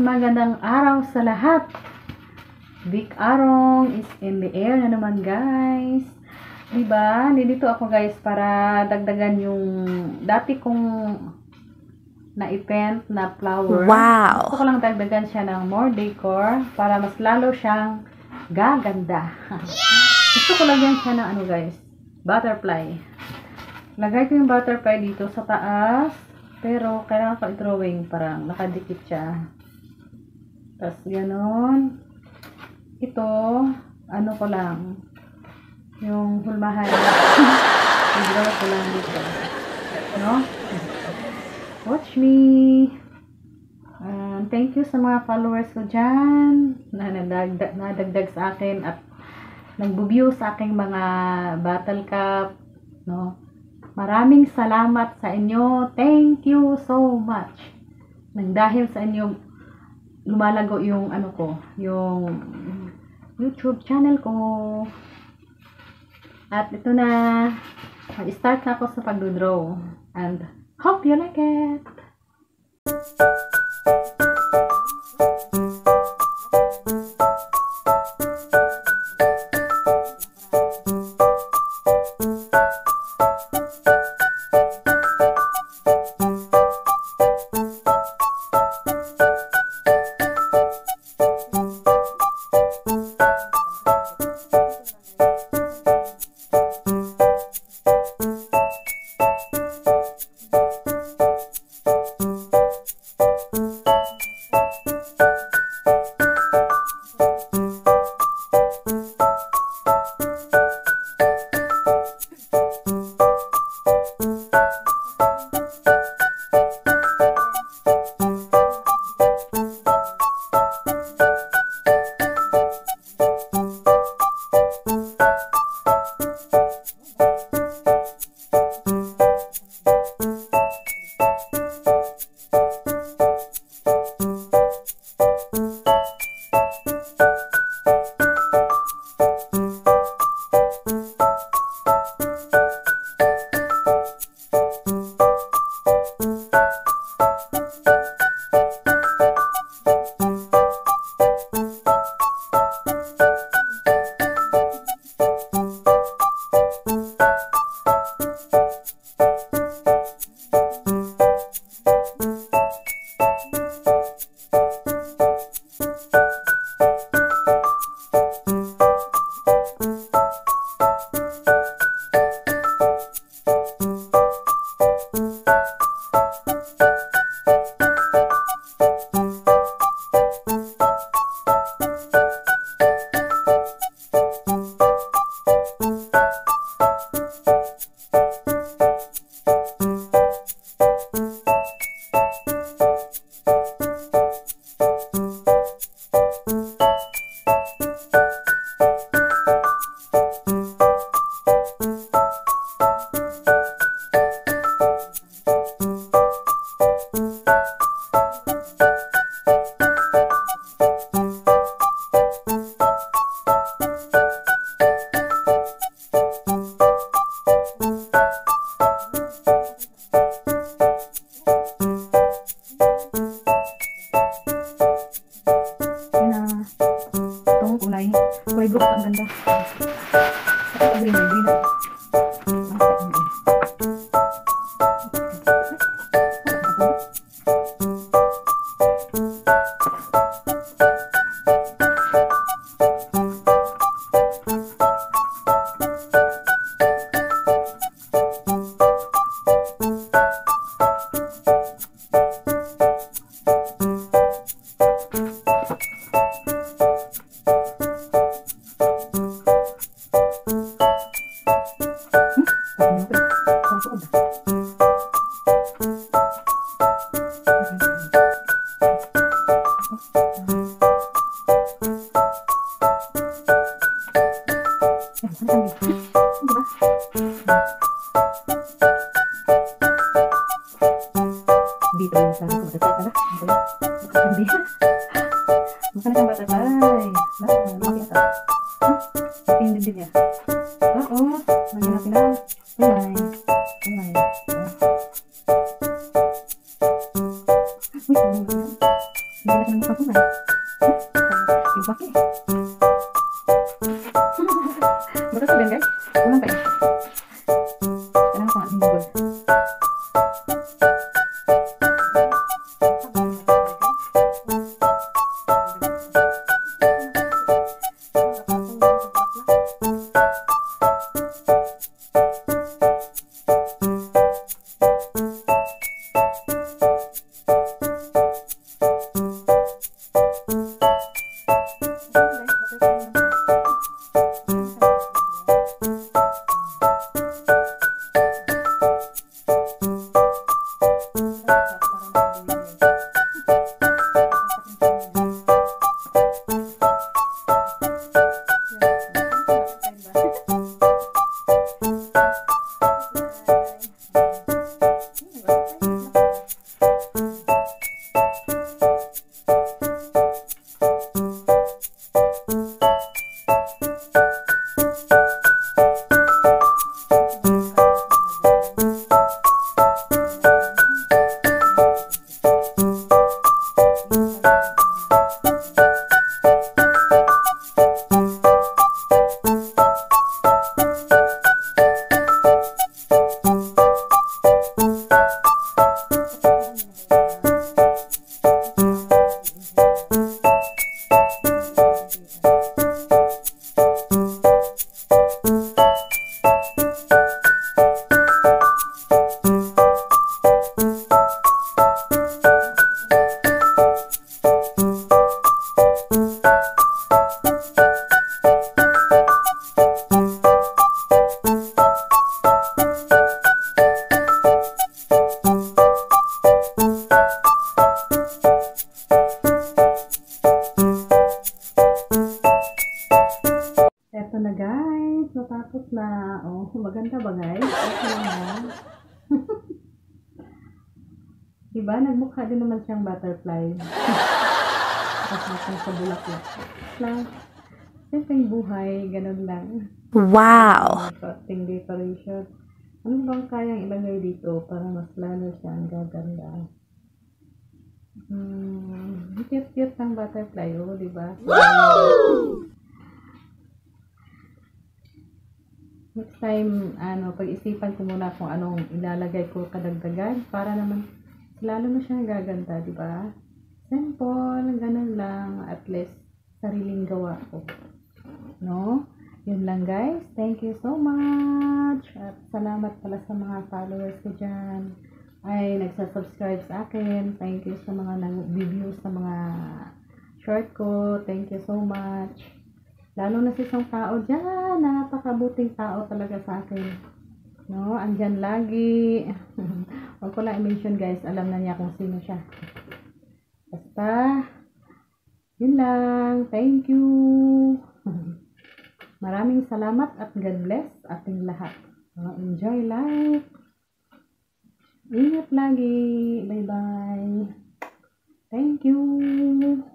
magandang araw sa lahat. Big Arong is in the air na naman, guys. Diba? Nandito ako, guys, para dagdagan yung dati kong na-event na flower. Wow! Gusto ko lang dagdagan siya ng more decor para mas lalo siyang gaganda. Gusto ko lagyan siya ng ano, guys, butterfly. Lagay ko yung butterfly dito sa taas. Pero, kailangan ko i-drawing. Parang nakadikit siya. Tapos, gano'n. Ito, ano ko lang. Yung hulmahan. I-draw ko lang dito. No? Watch me. Thank you sa mga followers ko dyan. Na nadagdag sa akin at nagbo-view sa aking mga battle cup. No? Maraming salamat sa inyo. Thank you so much. Nang dahil sa inyo, lumalago yung ano ko, yung YouTube channel ko. At ito na, mag-start na ako sa pag-draw. And hope you like it. Kulay blue ang ganda. Green. Dito yung sabi ko, butterfly pala. Mukha na siyang butterfly. Laki ata. Laki yung dibdib niya. Oo. Lagyan natin na. Kulay. Kulay. Uy, Hindi na sa mga yung baki. Bukas ko din guys. Ulang pa yun. Kailangan ko nga hinugol. Eto na guys, natapos na. Oh, maganda ba guys? Okay na. Diba? Nagmukha din naman siyang butterfly. Kasapang sa bulaklak. Lang. Siyempre yung buhay, ganun lang. Wow! Crafting decoration. Ano bang kayang ilagay dito para mas lalo siyang gaganda? Cute-cute ng butterfly, oh, diba? Next time, pag-isipan ko muna kung anong ilalagay ko kadagdagan para naman lalo na siyang gaganda, di ba? Simple, ganun lang, at least sariling gawa ko. No? Yun lang guys. Thank you so much. At salamat pala sa mga followers ko dyan. Ay, nagsasubscribe sa akin. Thank you sa mga nag-review sa mga short ko. Thank you so much. Lalo na si isang tao dyan, napakabuting tao talaga sa akin. No, andyan lagi. Huwag ko lang i-mention guys, alam na niya kung sino siya. Basta, yun lang. Thank you. Maraming salamat at God bless ating lahat. Enjoy life. Ingat lagi. Bye-bye. Thank you.